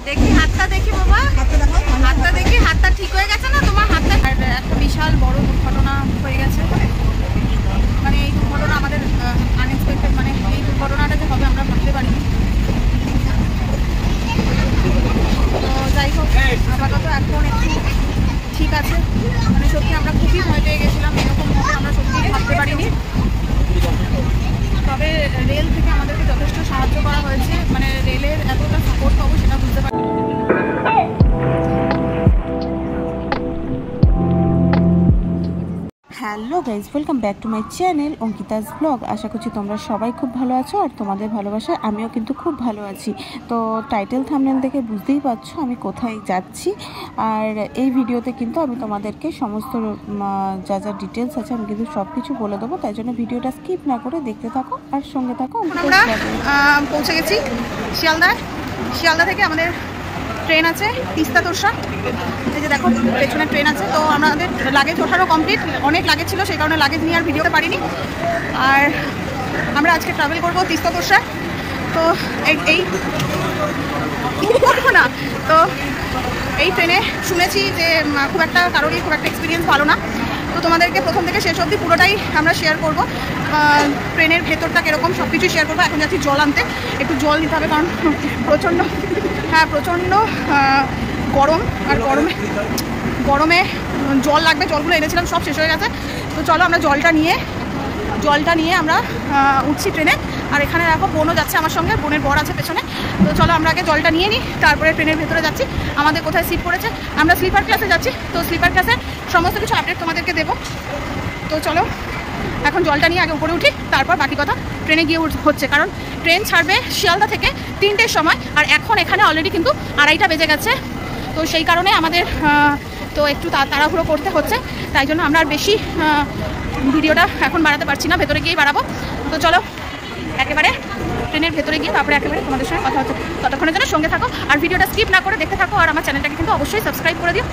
দেখি হাতটা, দেখি বাবা হাতটা দেখি, হাতটা ঠিক হয়ে গেছে না তোমার হাতটা? একটা বিশাল বড় দুর্ঘটনা হয়ে গেছে, মানে এই দুর্ঘটনা আমাদের আনএক্সপেক্টেড, মানে এই দুর্ঘটনাটা যে হবে আমরা ভাবতে পারিনি। তো যাই হোক, আপাতত এখন একটু ঠিক আছে, মানে সত্যি আমরা খুবই ভয় পেয়ে গেছিলাম, এরকম হবে আমরা সত্যি ভাবতে পারিনি। তবে রেল থেকে আমাদেরকে যথেষ্ট সাহায্য করা হয়েছে, মানে রেলের এতটা সাপোর্ট পাবো সেটা বুঝতে পারি। Hello guys, welcome back to my channel Ankita's blog. আশা করছি তোমরা সবাই খুব ভালো আছো, আর তোমাদের ভালোবাসায় আমিও কিন্তু খুব ভালো আছি। তো টাইটেল থাম্বনেল দেখে বুঝতেই পারছো আমি কোথায় যাচ্ছি, আর এই ভিডিওতে কিন্তু আমি তোমাদেরকে সমস্ত যা যা ডিটেলস আছে আমি কিন্তু সব কিছু বলে দেবো, তাই জন্য ভিডিওটা স্কিপ না করে দেখতে থাকো আর সঙ্গে থাকো। আমরা পৌঁছে গেছি শিয়ালদায়। শিয়ালদা থেকে আমাদের ট্রেন আছে তিস্তা তোরসা, এই যে দেখো পেছনে ট্রেন আছে। তো আমাদের লাগেজ ওঠারও কমপ্লিট, অনেক লাগেজ ছিল সেই কারণে লাগেজ নিয়ে আর ভিডিওতে পারিনি। আর আমরা আজকে ট্রাভেল করবো তিস্তা তোরসা। তো এই করবো না, তো এই ট্রেনে শুনেছি যে খুব একটা কারোরই খুব একটা এক্সপিরিয়েন্স ভালো না। তো তোমাদেরকে প্রথম থেকে শেষ অবধি পুরোটাই আমরা শেয়ার করবো, ট্রেনের ভেতরটা কীরকম সব কিছুই শেয়ার করবো। এখন যাচ্ছি জল আনতে, একটু জল নিতে হবে কারণ প্রচণ্ড, হ্যাঁ প্রচণ্ড গরম, আর গরমে জল লাগবে। জলগুলো এনেছিলাম সব শেষ হয়ে গেছে। তো চলো আমরা জলটা নিয়ে আমরা উঠছি ট্রেনে। আর এখানে দেখো বোনও যাচ্ছে আমার সঙ্গে, বোনের বর আছে পেছনে। তো চলো আমরা আগে জলটা নিয়ে নিই, তারপরে ট্রেনের ভেতরে যাচ্ছি। আমাদের কোথায় সিট পড়েছে, আমরা স্লিপার ক্লাসে যাচ্ছি। তো স্লিপার ক্লাসে সমস্ত কিছু আপডেট তোমাদেরকে দেবো। তো চলো এখন জলটা নিয়ে আগে উপরে উঠি, তারপর বাকি কথা ট্রেনে গিয়ে হচ্ছে। কারণ ট্রেন ছাড়বে শিয়ালদা থেকে 3টের সময়, আর এখন এখানে অলরেডি কিন্তু 2:30 বেজে গেছে। তো সেই কারণে আমাদের তো একটু তাড়াহুড়ো করতে হচ্ছে, তাই জন্য আমরা আর বেশি ভিডিওটা এখন বাড়াতে পারছি না, ভেতরে গিয়েই বাড়াবো। তো চলো একেবারে ট্রেনের ভেতরে গিয়ে তারপরে একেবারে তোমাদের সঙ্গে কথা হচ্ছে। ততক্ষণের জন্য সঙ্গে থাকো আর ভিডিওটা স্কিপ না করে দেখতে থাকো, আর আমার চ্যানেলটাকে কিন্তু অবশ্যই সাবস্ক্রাইব করে দিও।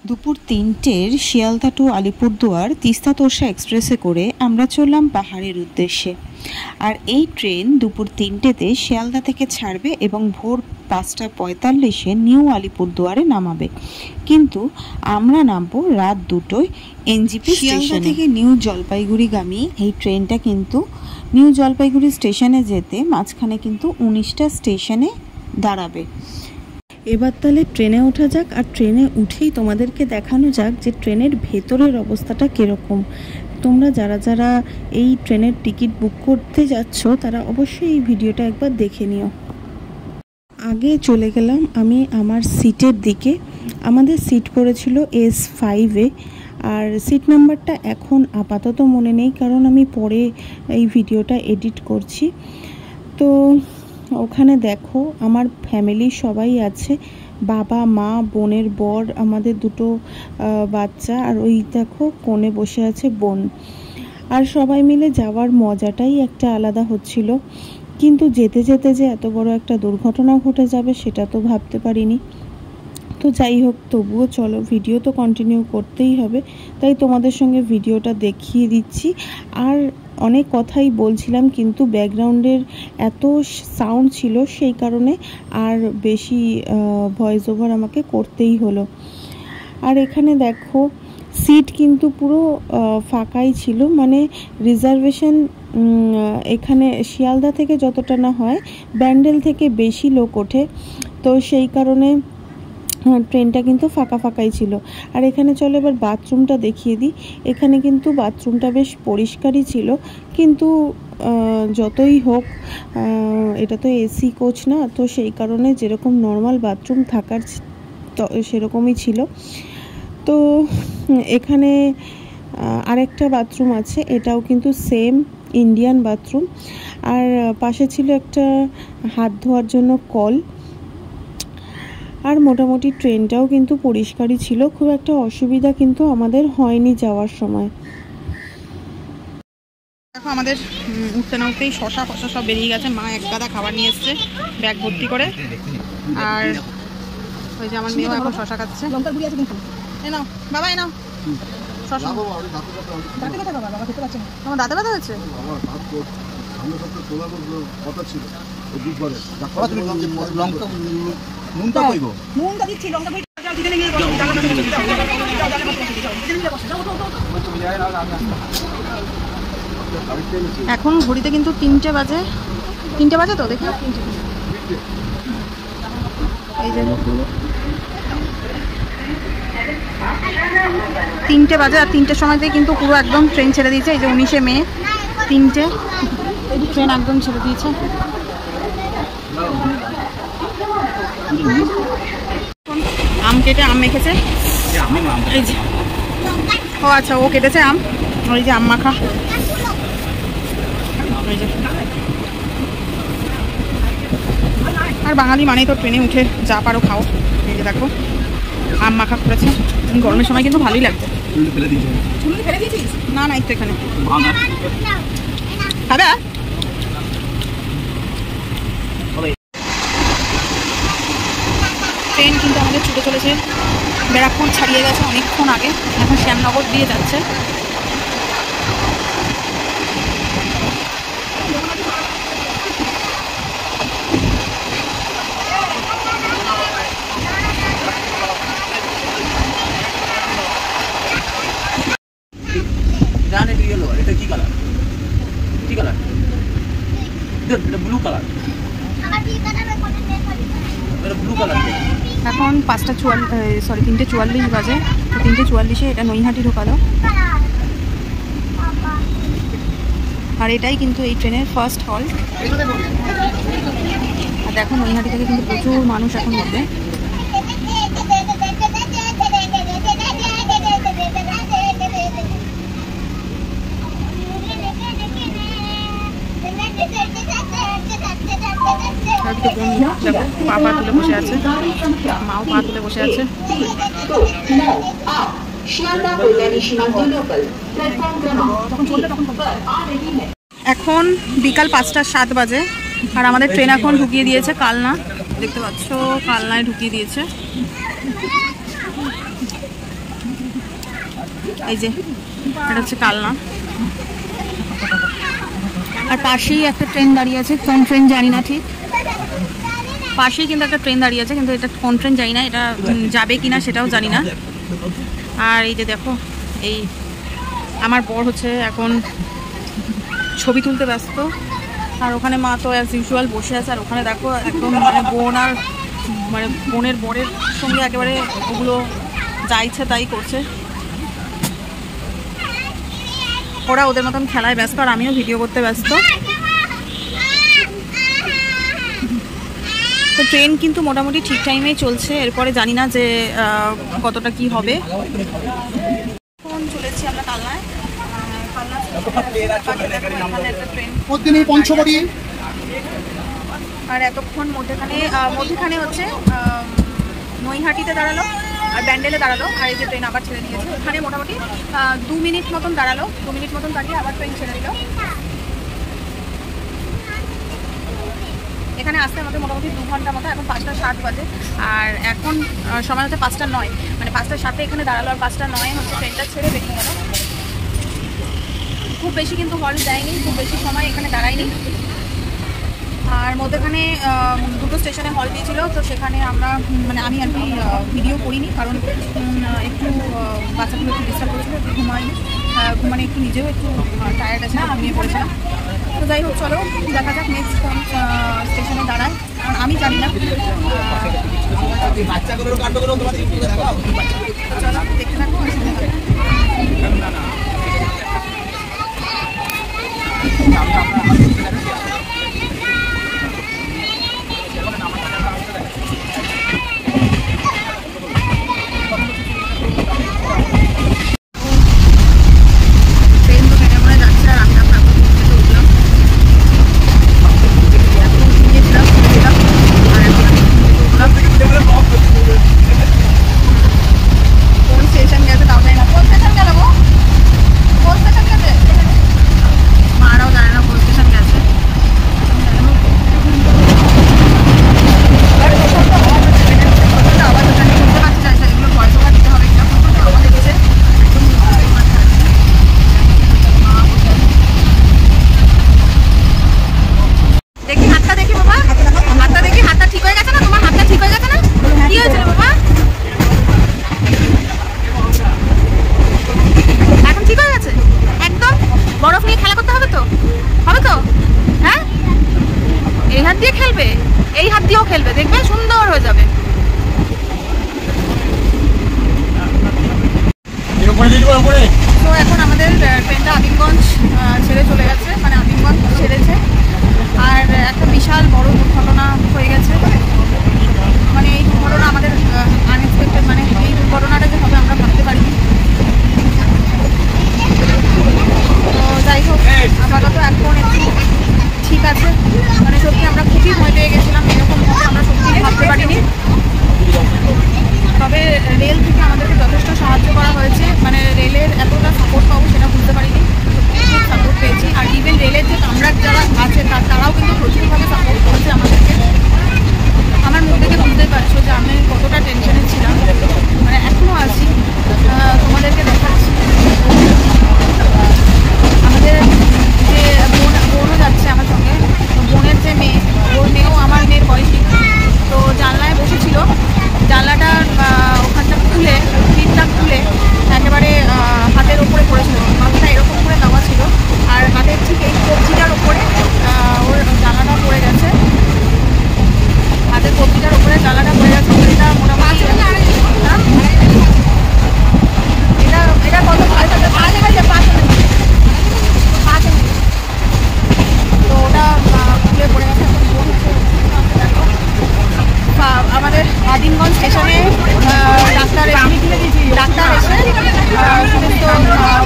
দুপুর 3টের শিয়ালদা টু আলিপুরদুয়ার তিস্তা তোরসা এক্সপ্রেসে করে আমরা চললাম পাহাড়ের উদ্দেশ্যে। আর এই ট্রেন দুপুর 3টেতে শিয়ালদা থেকে ছাড়বে এবং ভোর 5:45 নিউ আলিপুরদুয়ারে নামাবে। কিন্তু আমরা নামবো রাত 2টোয় এনজিপি স্টেশন থেকে। নিউ জলপাইগুড়িগামী এই ট্রেনটা কিন্তু নিউ জলপাইগুড়ি স্টেশনে যেতে মাঝখানে কিন্তু 19টা স্টেশনে দাঁড়াবে। এবার তাহলে ট্রেনে ওঠা যাক, আর ট্রেনে উঠেই তোমাদেরকে দেখানো যাক যে ট্রেনের ভেতরের অবস্থাটা কীরকম। তোমরা যারা যারা এই ট্রেনের টিকিট বুক করতে যাচ্ছ তারা অবশ্যই এই ভিডিওটা একবার দেখে নিও। আগে চলে গেলাম আমি আমার সিটের দিকে। আমাদের সিট পড়েছিল S5-এ, আর সিট নাম্বারটা এখন আপাতত মনে নেই কারণ আমি পরে এই ভিডিওটা এডিট করছি। তো ওখানে দেখো আমার ফ্যামিলি সবাই আছে, বাবা মা বোনের বর, আমাদের 2টো বাচ্চা, আর ওই দেখো কোণে বসে আছে বোন। আর সবাই মিলে যাওয়ার মজাটাই একটা আলাদা হচ্ছিল, কিন্তু যেতে যেতে যে এত বড় একটা দুর্ঘটনা ঘটে যাবে সেটা তো ভাবতে পারিনি। তো যাই হোক, তবুও চলো ভিডিও তো কন্টিনিউ করতেই হবে, তাই তোমাদের সঙ্গে ভিডিওটা দেখিয়ে দিচ্ছি। আর অনেক কথাই বলছিলাম কিন্তু ব্যাকগ্রাউন্ডের এত সাউন্ড ছিল সেই কারণে আর বেশি ভয়েস ওভার আমাকে করতেই হলো। আর এখানে দেখো সিট কিন্তু পুরো ফাঁকাই ছিল, মানে রিজার্ভেশন এখানে শিয়ালদা থেকে যতটা না হয় ব্যান্ডেল থেকে বেশি লোক ওঠে, তো সেই কারণে ট্রেনটা কিন্তু ফাঁকাই ছিল। আর এখানে চলো এবার বাথরুমটা দেখিয়ে দিই। এখানে কিন্তু বাথরুমটা বেশ পরিষ্কারই ছিল, কিন্তু যতই হোক এটা তো এসি কোচ না, তো সেই কারণে যেরকম নর্মাল বাথরুম থাকার সেরকমই ছিল। তো এখানে আরেকটা বাথরুম আছে, এটাও কিন্তু সেম ইন্ডিয়ান বাথরুম, আর পাশে ছিল একটা হাত ধোয়ার জন্য কল। আর মোটামুটি ট্রেনটাও কিন্তু পরিষ্কারই ছিল, খুব একটা অসুবিধা কিন্তু আমাদের হয়নি যাওয়ার সময়। দেখো আমাদের উঠতে না উঠতেই শশা সব বেরিয়ে গেছে, মা এক গাদা খাবার নিয়ে এসছে ব্যাগ ভর্তি করে। আর ওই যে আমার মেয়েও এখন শশা খাচ্ছে। লঙ্কার গুঁড়ি আছে কিন্তু, এ নাও বাবা, এ নাও শশা। দাঁতে ব্যথা বাবা, বাবা খেতে পারছে না। আমার দাঁতে ব্যথা হচ্ছে। নুনটা কইব নুনটা দিচ্ছি লঙ্কা ভেজে যাও কিচেনে গিয়ে বসো এখন ঘড়িতে কিন্তু 3টে বাজে তো দেখো এই যে 3টে বাজে আর 3টের সময়তেই কিন্তু পুরো একদম ট্রেন ছেড়ে দিয়েছে এই যে 19শে মে 3টে ট্রেন একদম ছেড়ে দিয়েছে আম কেটে আম মেখেছে এই যে ও আচ্ছা ও কেটেছে আম ওই যে আম মাখা আর বাঙালি মানেই তো ট্রেনে উঠে যা পারো খাও এই যে দেখো আম মাখা করেছে গরমের সময় কিন্তু ভালোই লাগছে না না একটু এখানে খাবে ট্রেন কিন্তু আমাদের ছুটে চলেছে ব্যারাকপুর ছাড়িয়ে গেছে অনেকক্ষণ আগে এখন শ্যামনগর দিয়ে যাচ্ছে এখন 3:44 বাজে 3:44-এ এটা নৈহাটি ঢোকালো আর এটাই কিন্তু এই ট্রেনের ফার্স্ট হল্ট আর দেখো নৈহাটি থেকে কিন্তু প্রচুর মানুষ এখন উঠবে দেখো পা তুলে বসে আছে মাও পা তুলে বসে আছে এখন বিকাল 5:07 বাজে আর আমাদের ট্রেন এখন ঢুকিয়ে দিয়েছে কালনা দেখতে পাচ্ছ কালনায় ঢুকিয়ে দিয়েছে এই যে এটা হচ্ছে কালনা আর পাশেই একটা ট্রেন দাঁড়িয়ে আছে কোন ট্রেন জানি না ঠিক পাশেই কিন্তু একটা ট্রেন দাঁড়িয়ে আছে কিন্তু এটা কোন ট্রেন জানি না এটা যাবে কিনা সেটাও জানি না আর এই যে দেখো এই আমার বর হচ্ছে এখন ছবি তুলতে ব্যস্ত আর ওখানে মা তো অ্যাজ ইউজুয়াল বসে আছে আর ওখানে দেখো একদম মানে বোন আর মানে বোনের বরের সঙ্গে একেবারে ওগুলো যা ইচ্ছে তাই করছে ওরা ওদের মতন খেলায় ব্যস্ত আর আমিও ভিডিও করতে ব্যস্ত তো ট্রেন কিন্তু মোটামুটি ঠিক টাইমেই চলছে এরপরে জানি না যে কতটা কি হবে এখন চলেছি আমরা কালনায় আর এতক্ষণ মধ্যখানে হচ্ছে নৈহাটিতে দাঁড়ালো আর ব্যান্ডেলে দাঁড়ালো আর এই যে ট্রেন আবার ছেড়ে দিয়েছে ওখানে মোটামুটি 2 মিনিট মতন দাঁড়ালো 2 মিনিট মতন দাঁড়িয়ে আবার ট্রেন ছেড়ে দিল এখানে আসতে আমাদের মোটামুটি 2 ঘন্টা মতো এখন 5:07 বাজে আর এখন সময় হচ্ছে 5:09 মানে 5:07 এখানে দাঁড়ালো আর 5:09 হচ্ছে ট্রেনটা ছেড়ে বেরিয়ে গেল খুব বেশি কিন্তু হল্ট দেয়নি খুব বেশি সময় এখানে দাঁড়ায়নি আর মধ্যখানে দুটো স্টেশনে হল দিয়েছিল তো সেখানে আমরা মানে আমি আর কি ভিডিও করিনি কারণ একটু বাচ্চাগুলো একটু ডিস্টার্ব করেছিল একটু ঘুমানে একটু নিজেও একটু টায়ার্ড আছে ঘুমিয়ে পড়েছিলাম তো যাই হোক চলো দেখা যাক নেক্সট কোন স্টেশনে দাঁড়ায় কারণ আমি জানি না চলো দেখতে থাকবো কোন স্টেশন গেছে তাও জানি না কোন স্টেশন গেল বিশাল বড় দুর্ঘটনা হয়ে গেছে। মানে এই দুর্ঘটনা আমাদের আনএক্সপেক্টেড, মানে এই দুর্ঘটনাটা যে হবে আমরা ভাবতে পারিনি। তো যাই হোক, আপাতত এখন একটু ঠিক আছে। মানে সত্যি আমরা খুবই ভয় পেয়ে গেছিলাম, এরকম হবে আমরা সত্যি ভাবতে পারিনি। তবে রেল থেকে আমাদেরকে যথেষ্ট সাহায্য করা হয়েছে, মানে রেলের এতটা সাপোর্ট পাবো সেটা বুঝতে পারিনি, খুব সাপোর্ট পেয়েছি। আর ইভেন রেলের যে কামরার যারা আছে তারাও কিন্তু প্রচুরভাবে সাপোর্ট করেছে আমাদেরকে। আমার মুখ থেকে বুঝতেই পারছো যে আমি কতটা টেনশনে ছিলাম, মানে এখনও আছি। তোমাদেরকে দেখাচ্ছি আমাদের যে বোনও যাচ্ছে আমার সঙ্গে, বোনের যে মেয়ে, ওর মেয়েও আমার মেয়ের বয়সী। তো জানলায় বসেছিল, জানলাটা ওখানটা খুলে, সিটটা খুলে একেবারে হাতের ওপরে পড়েছিল, মাথাটা এরকম করে দেওয়া ছিল, আর হাতের ঠিক এই কবজিটার ওপরে ওর জানলাটা পড়ে গেছে, হাতের কবজিটার ওপরে জানলাটা পড়ে গেছে। এটা মোটামুটি এটা কত 5 তো ওটা খুলে পড়ে গেছে। আমাদের আদিমগঞ্জ স্টেশনে ডাক্তার এসে সমস্ত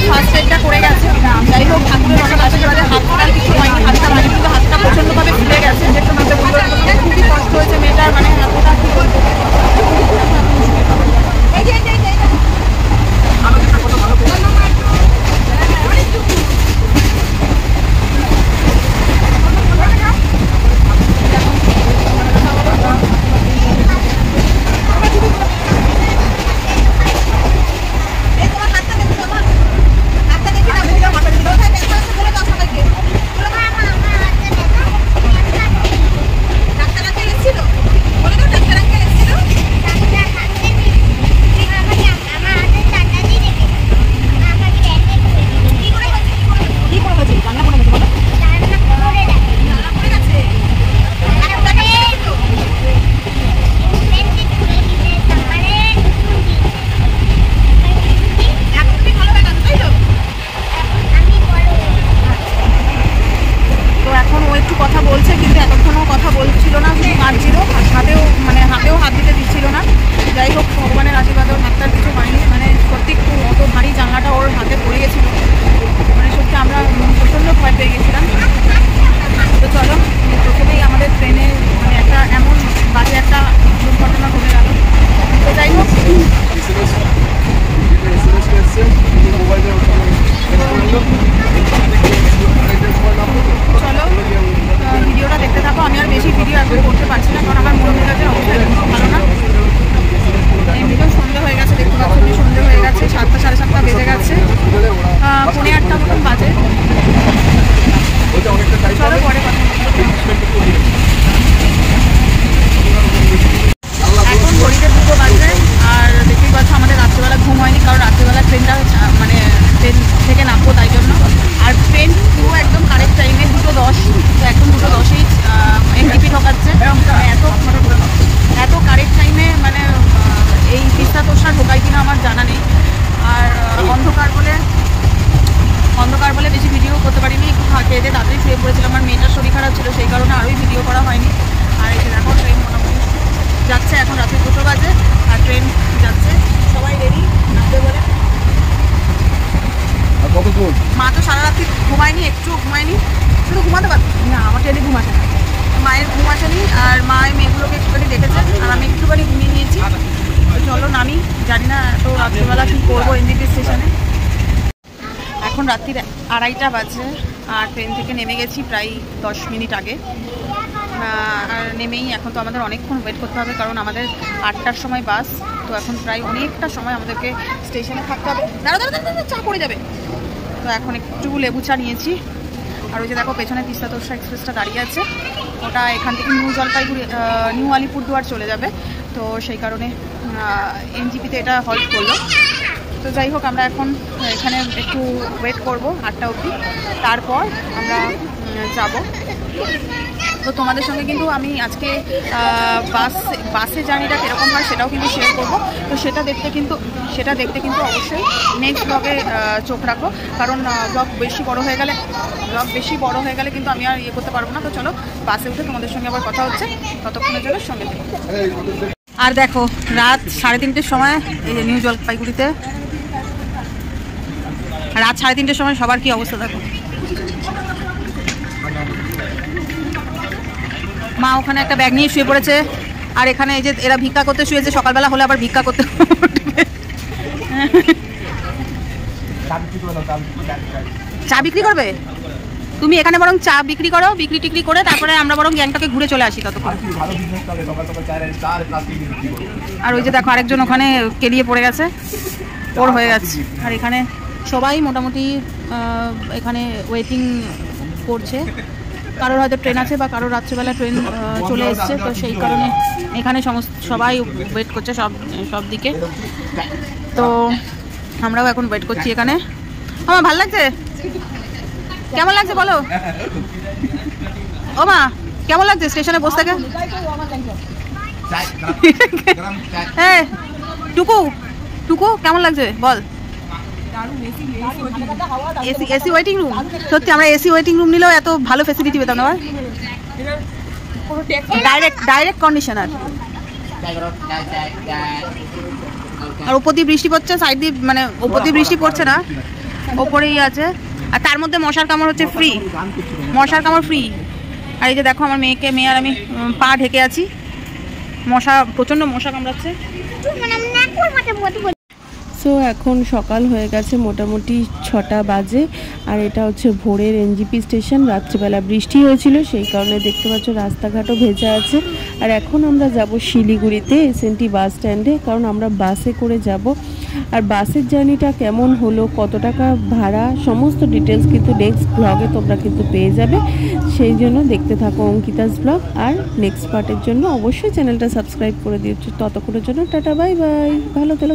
ফার্স্ট এডটা করে গেছে। যাই হোক, ঠাকুরের অনেক আশীর্বাদে হাতটা কিছু হয়নি, হাতটা ভাঙি, কিন্তু হাতটা প্রচণ্ডভাবে ফুলে গেছে। খুবই কষ্ট হয়েছে মেয়েটার, মানে এতটা কি বলবো। হাতেও হাত দিতে দিচ্ছিল না। যাই হোক, ভগবানের আশীর্বাদ ওর হাতটার কিছু হয়নি। মানে সত্যি খুব অত ভারী জানলাটা ওর হাতে পড়ে গেছিলো, মানে সত্যি আমরা প্রচণ্ড ভয় পেয়ে গেছিলাম। তো চলো, প্রথমেই আমাদের ট্রেনে মানে একটা এমন বাজে একটা দুর্ঘটনা ঘটে গেল। তো যাই হোক, চলো ভিডিওটা দেখতে থাকো। আমি আর বেশি ভিডিও এখন করতে পারছি না, কারণ আমার মন মেজাজের অবস্থা ভালো না। এমনিতেও সন্ধ্যে হয়ে গেছে, দেখতে পাচ্ছি সন্ধ্যে হয়ে গেছে, 7টা 7:30 বেজে গেছে, 8:45 মতন বাজে। চলো পরে কথা। এখন ঘড়িতে 2টো বাজে, আর দেখতেই পাচ্ছ আমাদের রাত্রিবেলা ঘুম হয়নি, কারণ রাত্রিবেলা ট্রেনটা মানে ট্রেন থেকে নামবো তাই জন্য। আর ট্রেন পুরো একদম কারেক্ট টাইমে 2:10, তো একদম 2:10-এই এনটিপি ঢোকাচ্ছে। এত কারেক্ট টাইমে, মানে এই তিস্তা তোষা ঢোকায় কিনা আমার জানা নেই। আর অন্ধকার বলে বেশি ভিডিও করতে পারিনি, একটু খেয়ে দিয়ে তাড়াতাড়ি শুয়ে পড়েছিলাম। আমার মেয়েটার শরীর খারাপ ছিল, সেই কারণে আরোই ভিডিও করা হয়নি। আর এই দেখো ট্রেন মোটামুটি যাচ্ছে, এখন রাত্রি 2টো বাজে আর ট্রেন যাচ্ছে। সবাই রেডি নামবে বলে। মা তো সারা রাত্রি ঘুমায়নি, একটুও ঘুমায়নি, শুধু ঘুমাতে পারত না। আমার ট্রেনে ঘুম আসে না, মায়ের ঘুম আসেনি, আর মায়ের মেয়েগুলোকে একটুখানি দেখেছে, আর আমি একটুখানি ঘুমিয়ে নিয়েছি। চলো নামি, জানি না এত রাত্রিবেলা কী করবো এনজিপি স্টেশনে। এখন রাত্রির 2:30 বাজে, আর ট্রেন থেকে নেমে গেছি প্রায় 10 মিনিট আগে। আর নেমেই এখন তো আমাদের অনেকক্ষণ ওয়েট করতে হবে, কারণ আমাদের 8টার সময় বাস। তো এখন প্রায় অনেকটা সময় আমাদেরকে স্টেশনে থাকতে হবে। দাঁড়া চা পড়ে যাবে। তো এখন একটু লেবু চা নিয়েছি। আর ওই যে দেখো পেছনে তিস্তা তোষা এক্সপ্রেসটা দাঁড়িয়ে আছে, ওটা এখান থেকে নিউ আলিপুরদুয়ার চলে যাবে। তো সেই কারণে এনজিপিতে এটা হল্ট করলো। তো যাই হোক, আমরা এখন এখানে একটু ওয়েট করব 8টা অবধি, তারপর আমরা যাব। তো তোমাদের সঙ্গে কিন্তু আমি আজকে বাসে জার্নিটা কীরকম হয় সেটাও কিন্তু শেয়ার করবো। তো সেটা দেখতে কিন্তু অবশ্যই নেক্সট ব্লগে চোখ রাখো, কারণ ব্লগ বেশি বড় হয়ে গেলে কিন্তু আমি আর করতে পারবো না। তো চলো বাসে উঠে তোমাদের সঙ্গে আবার কথা হচ্ছে, ততক্ষণের জন্য সঙ্গে থেকো। আর দেখো রাত 3:30-র সময় এই যে নিউ জলপাইগুড়িতে রাত 3:30-র সময় সবার কি অবস্থা দেখো। মা ওখানে একটা ব্যাগ নিয়ে শুয়ে পড়েছে, আর এখানে এই যে এরা ভিক্ষা করতে শুয়েছে, সকালবেলা হলে আবার ভিক্ষা করতে চা বিক্রি করবে তুমি? এখানে বরং চা বিক্রি করো, বিক্রি টিক্রি করে তারপরে আমরা বরং গ্যাংটকে ঘুরে চলে আসি ততক্ষণ। আর ওই যে দেখো আরেকজন ওখানে কেলিয়ে পড়ে গেছে, ওর হয়ে গেছে। আর এখানে সবাই মোটামুটি এখানে ওয়েটিং করছে, কারোর হয়তো ট্রেন আছে বা কারোর রাত্রিবেলা ট্রেন চলে এসছে, তো সেই কারণে এখানে সবাই ওয়েট করছে সব দিকে। তো আমরাও এখন ওয়েট করছি এখানে। আমার ভালো লাগছে? কেমন লাগছে বলো? ও মা কেমন লাগছে স্টেশনে বসে থেকে? হ্যাঁ টুকু কেমন লাগছে বল? এসি ওয়েটিং রুম, সত্যি আমরা এসি ওয়েটিং রুম নিলেও এত ভালো ফেসিলিটি পেতাম না। ডাইরেক্ট কন্ডিশনার, আর ওপর দিয়ে বৃষ্টি পড়ছে, সাইড দিয়ে মানে ওপর দিয়ে বৃষ্টি পড়ছে না, ওপরেই আছে। আর তার মধ্যে মশার কামড় হচ্ছে ফ্রি, আর এই যে দেখো আমার মেয়ে আর আমি পা ঢেকে আছি, প্রচণ্ড মশা কামড়াচ্ছে। সো এখন সকাল হয়ে গেছে, মোটামুটি 6টা বাজে, আর এটা হচ্ছে ভোরের এনজিপি স্টেশন। রাত্রিবেলা বৃষ্টি হয়েছিল, সেই কারণে দেখতে পাচ্ছ রাস্তাঘাটও ভেজা আছে। আর এখন আমরা যাব শিলিগুড়িতে এসএনটি বাস স্ট্যান্ডে, কারণ আমরা বাসে করে যাব। আর বাসের জার্নিটা কেমন হলো, কত টাকা ভাড়া, সমস্ত ডিটেলস কিন্তু নেক্সট ব্লগে তোমরা কিন্তু পেয়ে যাবে। সেই জন্য দেখতে থাকো অঙ্কিতাস ব্লগ, আর নেক্সট পার্টের জন্য অবশ্যই চ্যানেলটা সাবস্ক্রাইব করে দিচ্ছ। ততক্ষণের জন্য টাটা, বাই বাই, ভালো থেকো।